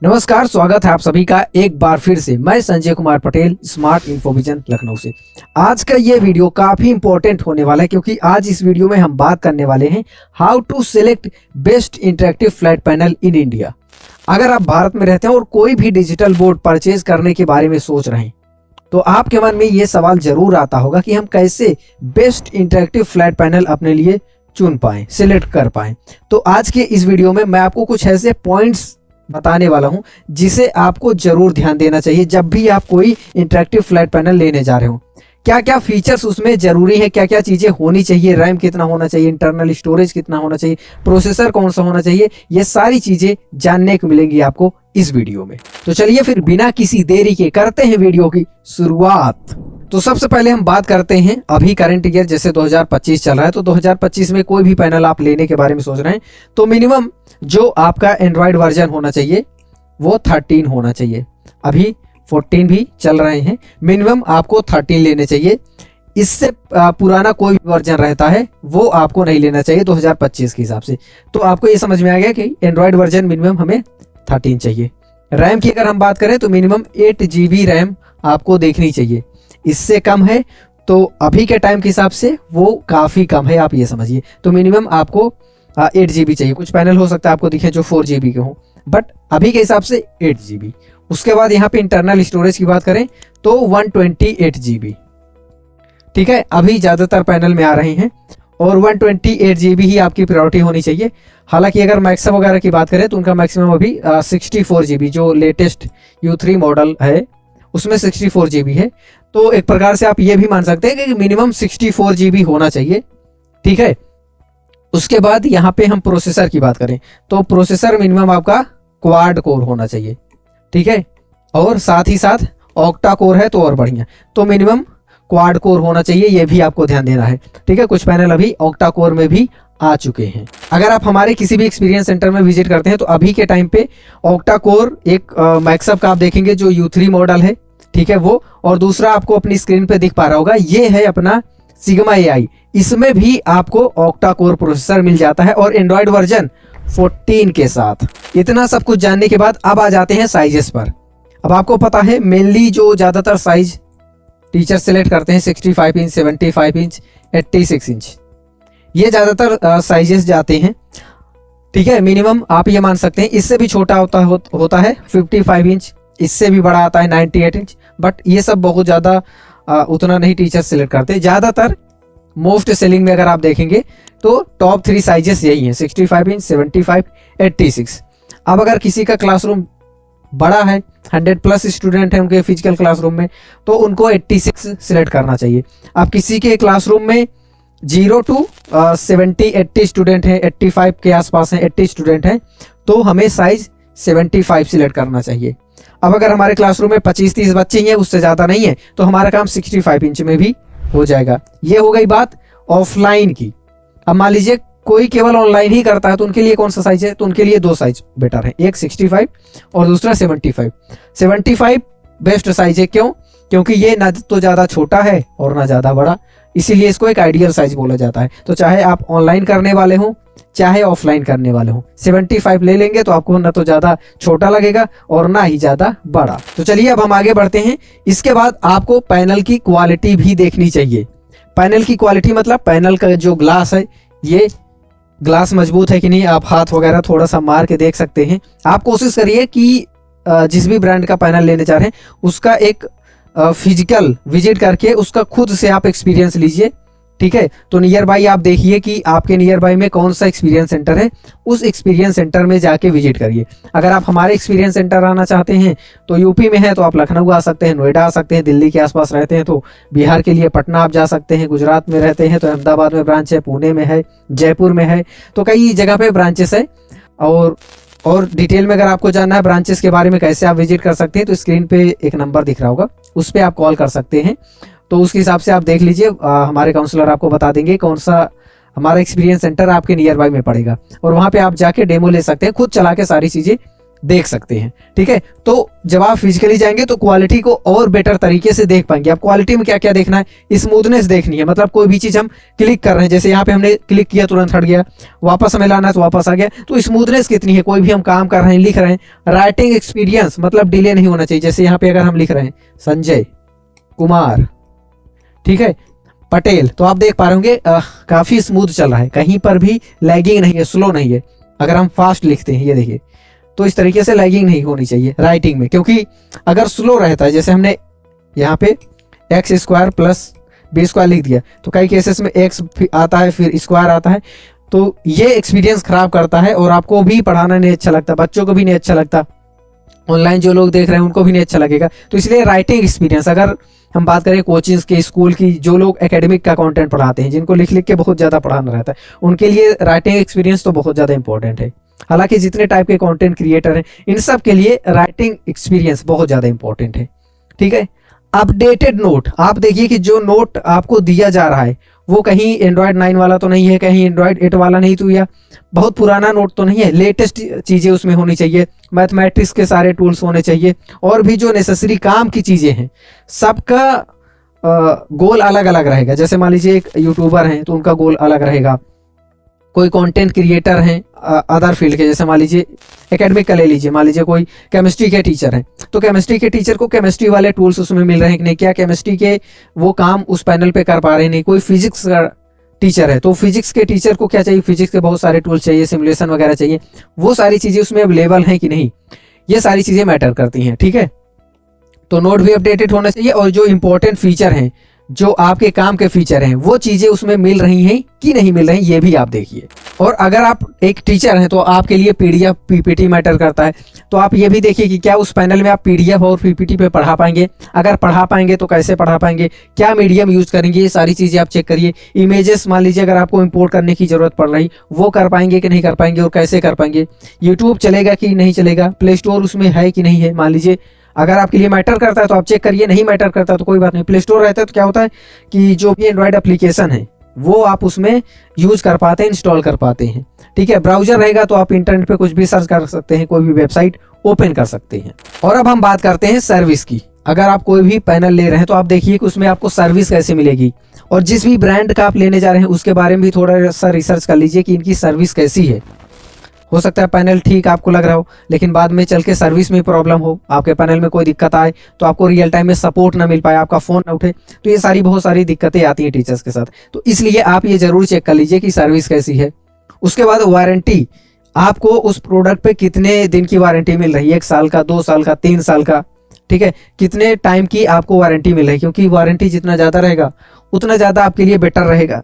नमस्कार, स्वागत है आप सभी का एक बार फिर से। मैं संजय कुमार पटेल, स्मार्ट इन्फोविजन लखनऊ से। आज का ये वीडियो काफी इंपॉर्टेंट होने वाला है क्योंकि आज इस वीडियो में हम बात करने वाले हैं how to select best interactive flat panel in India. अगर आप भारत में रहते हैं और कोई भी डिजिटल बोर्ड परचेज करने के बारे में सोच रहे हैं तो आपके मन में ये सवाल जरूर आता होगा कि हम कैसे बेस्ट इंटरेक्टिव फ्लैट पैनल अपने लिए चुन पाएं, सिलेक्ट कर पाएं। तो आज के इस वीडियो में मैं आपको कुछ ऐसे पॉइंट्स बताने वाला हूं जिसे आपको जरूर ध्यान देना चाहिए जब भी आप कोई इंटरेक्टिव फ्लैट पैनल लेने जा रहे हो। क्या क्या फीचर्स उसमें जरूरी है, क्या क्या चीजें होनी चाहिए, रैम कितना होना चाहिए, इंटरनल स्टोरेज कितना होना चाहिए, प्रोसेसर कौन सा होना चाहिए, ये सारी चीजें जानने को मिलेंगी आपको इस वीडियो में। तो चलिए फिर बिना किसी देरी के करते हैं वीडियो की शुरुआत। तो सबसे पहले हम बात करते हैं अभी करंट ईयर जैसे 2025 चल रहा है, तो 2025 में कोई भी पैनल आप लेने के बारे में सोच रहे हैं तो मिनिमम जो आपका एंड्रॉयड वर्जन होना चाहिए वो 13 होना चाहिए। अभी 14 भी चल रहे हैं, मिनिमम आपको 13 लेने चाहिए। इससे पुराना कोई भी वर्जन रहता है वो आपको नहीं लेना चाहिए 2025 के हिसाब से। तो आपको ये समझ में आ गया कि एंड्रॉयड वर्जन मिनिमम हमें 13 चाहिए। रैम की अगर हम बात करें तो मिनिमम 8 GB रैम आपको देखनी चाहिए। इससे कम है तो अभी के टाइम के हिसाब से वो काफ़ी कम है, आप ये समझिए। तो मिनिमम आपको 8 GB चाहिए। कुछ पैनल हो सकता है आपको दिखे जो 4 GB के हों, बट अभी के हिसाब से 8 GB। उसके बाद यहाँ पे इंटरनल स्टोरेज की बात करें तो 128 GB, ठीक है, अभी ज़्यादातर पैनल में आ रहे हैं और 128 GB ही आपकी प्रायोरिटी होनी चाहिए। हालांकि अगर मैक्सिमम वगैरह की बात करें तो उनका मैक्सिमम अभी 64 GB, जो लेटेस्ट U3 मॉडल है उसमें 64 GB है। तो एक प्रकार से आप ये भी मान सकते हैं कि मिनिमम 64 GB होना चाहिए, ठीक है। उसके बाद यहाँ पे हम प्रोसेसर की बात करें तो प्रोसेसर मिनिमम आपका क्वाड कोर होना चाहिए, ठीक है, और साथ ही साथ ऑक्टा कोर है तो और बढ़िया। तो मिनिमम क्वाड कोर होना चाहिए, ये भी आपको ध्यान देना है, ठीक है। कुछ पैनल अभी ऑक्टा कोर में भी आ चुके हैं। अगर आप हमारे किसी भी एक्सपीरियंस सेंटर में विजिट करते हैं तो अभी के टाइम पे ऑक्टा कोर एक मैक्सअप का आप देखेंगे जो U3 मॉडल है, ठीक है, वो। और दूसरा आपको अपनी स्क्रीन पे दिख पा रहा होगा, ये है अपना सिग्मा AI। इसमें भी आपको ऑक्टा कोर प्रोसेसर मिल जाता है और एंड्रॉयड वर्जन 14 के साथ। इतना सब कुछ जानने के बाद अब आ जाते हैं साइजेस पर। अब आपको पता है मेनली जो ज़्यादातर साइज टीचर सेलेक्ट करते हैं 65 इंच, 75 इंच, 86 इंच, ये ज़्यादातर साइजेस जाते हैं, ठीक है। मिनिमम आप ये मान सकते हैं इससे भी छोटा होता है 55 इंच, इससे भी बड़ा आता है 98 इंच, बट ये सब बहुत ज़्यादा उतना नहीं टीचर सेलेक्ट करते। ज़्यादातर मोस्ट सेलिंग में अगर आप देखेंगे तो टॉप 3 साइजेस यही हैं, 65 इंच, 75, 86। अब अगर किसी का क्लासरूम बड़ा है, 100+ स्टूडेंट हैं उनके फिजिकल क्लासरूम में, तो उनको 86 सिलेक्ट करना चाहिए। अब किसी के क्लासरूम में 0 to 70, 80 स्टूडेंट हैं, 85 के आसपास हैं, 80 स्टूडेंट हैं, तो हमें साइज 75 सिलेक्ट करना चाहिए। अब अगर हमारे क्लासरूम में 25-30 बच्चे ही हैं, उससे ज़्यादा नहीं है, तो हमारा काम 65 इंच में भी हो जाएगा। ये हो गई बात ऑफलाइन की। अब मान लीजिए कोई केवल ऑनलाइन ही करता है तो उनके लिए कौन सा साइज है, तो उनके लिए 2 साइज बेटर है, एक 65 और दूसरा 75। 75 बेस्ट साइज है, क्यों? क्योंकि ये ना तो ज़्यादा छोटा है और ना ज़्यादा बड़ा, इसीलिए इसको एक आइडियल साइज बोला जाता है। तो चाहे आप ऑनलाइन करने वाले हों चाहे ऑफलाइन करने वाले हों, 75 ले लेंगे तो आपको ना तो ज़्यादा छोटा लगेगा और ना ही ज़्यादा बड़ा। तो चलिए अब हम आगे बढ़ते हैं। इसके बाद आपको पैनल की क्वालिटी भी देखनी चाहिए। पैनल की क्वालिटी मतलब पैनल का जो ग्लास है, ये ग्लास मजबूत है कि नहीं, आप हाथ वगैरह थोड़ा सा मार के देख सकते हैं। आप कोशिश करिए कि जिस भी ब्रांड का पैनल लेने जा रहे हैं उसका एक फिजिकल विजिट करके उसका खुद से आप एक्सपीरियंस लीजिए, ठीक है। तो नियर बाई आप देखिए कि आपके नियर बाई में कौन सा एक्सपीरियंस सेंटर है, उस एक्सपीरियंस सेंटर में जाके विजिट करिए। अगर आप हमारे एक्सपीरियंस सेंटर आना चाहते हैं तो यूपी में है तो आप लखनऊ आ सकते हैं, नोएडा आ सकते हैं, दिल्ली के आसपास रहते हैं तो बिहार के लिए पटना आप जा सकते हैं, गुजरात में रहते हैं तो अहमदाबाद में ब्रांच है, पुणे में है, जयपुर में है, तो कई जगह पे ब्रांचेस है। और डिटेल में अगर आपको जानना है ब्रांचेस के बारे में कैसे आप विजिट कर सकते हैं तो स्क्रीन पे एक नंबर दिख रहा होगा, उस पर आप कॉल कर सकते हैं। तो उसके हिसाब से आप देख लीजिए, हमारे काउंसलर आपको बता देंगे कौन सा हमारा एक्सपीरियंस सेंटर आपके नियर बाई में पड़ेगा और वहाँ पे आप जाके डेमो ले सकते हैं, खुद चला के सारी चीज़ें देख सकते हैं। ठीक है, तो जब आप फिजिकली जाएंगे तो क्वालिटी को और बेटर तरीके से देख पाएंगे। आप क्वालिटी में क्या क्या देखना है, स्मूथनेस देखनी है, मतलब कोई भी चीज हम क्लिक कर रहे हैं, जैसे यहाँ पे हमने क्लिक किया तुरंत हट गया, वापस हमें लाना है तो वापस आ गया, तो स्मूथनेस कितनी है, कोई भी हम काम कर रहे हैं, लिख रहे हैं। राइटिंग एक्सपीरियंस, मतलब डिले नहीं होना चाहिए, जैसे यहाँ पे अगर हम लिख रहे हैं संजय कुमार, ठीक है, पटेल, तो आप देख पा रहे होंगे काफी स्मूथ चल रहा है, कहीं पर भी लैगिंग नहीं है, स्लो नहीं है। अगर हम फास्ट लिखते हैं, ये देखिए, तो इस तरीके से लैगिंग नहीं होनी चाहिए राइटिंग में, क्योंकि अगर स्लो रहता है, जैसे हमने यहाँ पे x square plus b square लिख दिया, तो कई केसेस में एक्स आता है फिर स्क्वायर आता है, तो ये एक्सपीरियंस खराब करता है और आपको भी पढ़ाना नहीं अच्छा लगता, बच्चों को भी नहीं अच्छा लगता, ऑनलाइन जो लोग देख रहे हैं उनको भी नहीं अच्छा लगेगा। तो इसलिए राइटिंग एक्सपीरियंस, अगर हम बात करें कोचिंग्स के, स्कूल की, जो लोग एकेडमिक का कंटेंट पढ़ाते हैं, जिनको लिख लिख के बहुत ज़्यादा पढ़ाना रहता है, उनके लिए राइटिंग एक्सपीरियंस तो बहुत ज़्यादा इंपॉर्टेंट है। हालांकि जितने टाइप के कंटेंट क्रिएटर हैं, इन सब के लिए राइटिंग एक्सपीरियंस बहुत ज़्यादा इंपॉर्टेंट है। ठीक है, अपडेटेड नोट, आप देखिए कि जो नोट आपको दिया जा रहा है वो कहीं एंड्रॉयड 9 वाला तो नहीं है, कहीं एंड्रॉयड 8 वाला नहीं, तो या बहुत पुराना नोट तो नहीं है, लेटेस्ट चीज़ें उसमें होनी चाहिए, मैथमेटिक्स के सारे टूल्स होने चाहिए, और भी जो नेसेसरी काम की चीज़ें हैं सबका गोल अलग अलग रहेगा। जैसे मान लीजिए एक यूट्यूबर हैं तो उनका गोल अलग रहेगा, कोई कंटेंट क्रिएटर हैं अदर फील्ड के, जैसे मान लीजिए एकेडमिक का ले लीजिए, मान लीजिए कोई केमिस्ट्री के टीचर हैं, तो केमिस्ट्री के टीचर को केमिस्ट्री वाले टूल्स उसमें मिल रहे हैं कि नहीं, क्या केमिस्ट्री के वो काम उस पैनल पे कर पा रहे हैं, नहीं। कोई फिजिक्स का टीचर है तो फिजिक्स के टीचर को क्या चाहिए, फिजिक्स के बहुत सारे टूल्स चाहिए, सिमुलेशन वगैरह चाहिए, वो सारी चीज़ें उसमें अवेलेबल हैं कि नहीं, ये सारी चीज़ें मैटर करती हैं। ठीक है, तो नोट भी अपडेटेड होना चाहिए, और जो इंपॉर्टेंट फीचर हैं, जो आपके काम के फीचर हैं, वो चीजें उसमें मिल रही हैं कि नहीं मिल रही, ये भी आप देखिए। और अगर आप एक टीचर हैं तो आपके लिए पीडीएफ पीपीटी मैटर करता है, तो आप ये भी देखिए कि क्या उस पैनल में आप पीडीएफ और पीपीटी पे पढ़ा पाएंगे, अगर पढ़ा पाएंगे तो कैसे पढ़ा पाएंगे, क्या मीडियम यूज करेंगे, ये सारी चीजें आप चेक करिए। इमेजेस मान लीजिए अगर आपको इंपोर्ट करने की जरूरत पड़ रही, वो कर पाएंगे कि नहीं कर पाएंगे और कैसे कर पाएंगे, यूट्यूब चलेगा कि नहीं चलेगा, प्ले स्टोर उसमें है कि नहीं है। मान लीजिए अगर आपके लिए मैटर करता है तो आप चेक करिए, नहीं मैटर करता है तो कोई बात नहीं, प्ले स्टोर रहता है तो क्या होता है कि जो भी एंड्रॉयड एप्लीकेशन है वो आप उसमें यूज कर पाते हैं, इंस्टॉल कर पाते हैं। ठीक है, ब्राउजर रहेगा तो आप इंटरनेट पे कुछ भी सर्च कर सकते हैं, कोई भी वेबसाइट ओपन कर सकते हैं। और अब हम बात करते हैं सर्विस की। अगर आप कोई भी पैनल ले रहे हैं तो आप देखिए कि उसमें आपको सर्विस कैसे मिलेगी, और जिस भी ब्रांड का आप लेने जा रहे हैं उसके बारे में भी थोड़ा सा रिसर्च कर लीजिए कि इनकी सर्विस कैसी है। हो सकता है पैनल ठीक आपको लग रहा हो, लेकिन बाद में चल के सर्विस में प्रॉब्लम हो, आपके पैनल में कोई दिक्कत आए तो आपको रियल टाइम में सपोर्ट ना मिल पाए, आपका फ़ोन ना उठे, तो ये सारी बहुत सारी दिक्कतें आती हैं टीचर्स के साथ। तो इसलिए आप ये ज़रूर चेक कर लीजिए कि सर्विस कैसी है। उसके बाद वारंटी, आपको उस प्रोडक्ट पे कितने दिन की वारंटी मिल रही है, 1 साल का, 2 साल का, 3 साल का, ठीक है, कितने टाइम की आपको वारंटी मिल रही है, क्योंकि वारंटी जितना ज़्यादा रहेगा उतना ज़्यादा आपके लिए बेटर रहेगा,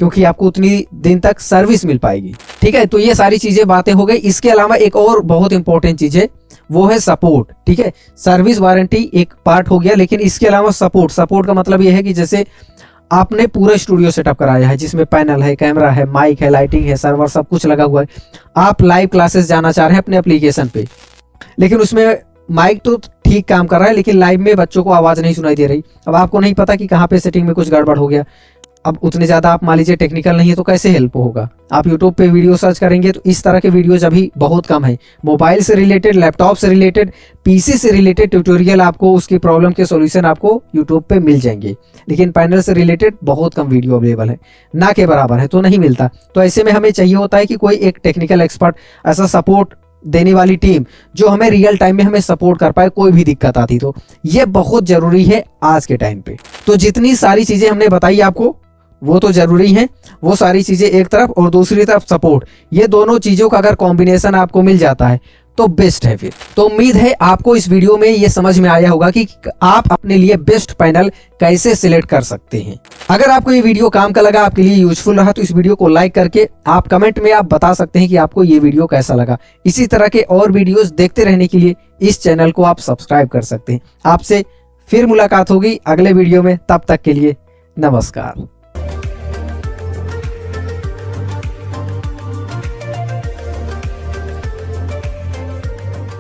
क्योंकि आपको उतनी दिन तक सर्विस मिल पाएगी। ठीक है, तो ये सारी चीजें बातें हो गई। इसके अलावा एक और बहुत इंपॉर्टेंट चीज है, वो है सपोर्ट। ठीक है, सर्विस वारंटी एक पार्ट हो गया, लेकिन इसके अलावा सपोर्ट। सपोर्ट का मतलब ये है कि जैसे आपने पूरा स्टूडियो सेटअप कराया है, जिसमें पैनल है, कैमरा है, माइक है, लाइटिंग है, सर्वर, सब कुछ लगा हुआ है, आप लाइव क्लासेस जाना चाह रहे हैं अपने एप्लीकेशन पे, लेकिन उसमें माइक तो ठीक काम कर रहा है लेकिन लाइव में बच्चों को आवाज़ नहीं सुनाई दे रही। अब आपको नहीं पता कि कहाँ पे सेटिंग में कुछ गड़बड़ हो गया। अब उतने ज़्यादा आप मान लीजिए टेक्निकल नहीं है तो कैसे हेल्प होगा। आप यूट्यूब पे वीडियो सर्च करेंगे तो इस तरह के वीडियोज अभी बहुत कम है। मोबाइल से रिलेटेड, लैपटॉप से रिलेटेड, पीसी से रिलेटेड ट्यूटोरियल आपको, उसकी प्रॉब्लम के सॉल्यूशन आपको यूट्यूब पे मिल जाएंगे, लेकिन पैनल से रिलेटेड बहुत कम वीडियो अवेलेबल है, ना के बराबर है, तो नहीं मिलता। तो ऐसे में हमें चाहिए होता है कि कोई एक टेक्निकल एक्सपर्ट, ऐसा सपोर्ट देने वाली टीम जो हमें रियल टाइम में हमें सपोर्ट कर पाए, कोई भी दिक्कत आती तो। ये बहुत जरूरी है आज के टाइम पे। तो जितनी सारी चीजें हमने बताई आपको वो तो जरूरी हैं, वो सारी चीजें एक तरफ, और दूसरी तरफ सपोर्ट, ये दोनों चीजों का अगर कॉम्बिनेशन आपको मिल जाता है तो बेस्ट है फिर। तो उम्मीद है आपको इस वीडियो में ये समझ में आया होगा कि आप अपने लिए बेस्ट पैनल कैसे सिलेक्ट कर सकते हैं। अगर आपको ये वीडियो काम का लगा, आपके लिए यूजफुल रहा, तो इस वीडियो को लाइक करके आप कमेंट में आप बता सकते हैं कि आपको ये वीडियो कैसा लगा। इसी तरह के और वीडियोस देखते रहने के लिए इस चैनल को आप सब्सक्राइब कर सकते हैं। आपसे फिर मुलाकात होगी अगले वीडियो में, तब तक के लिए नमस्कार।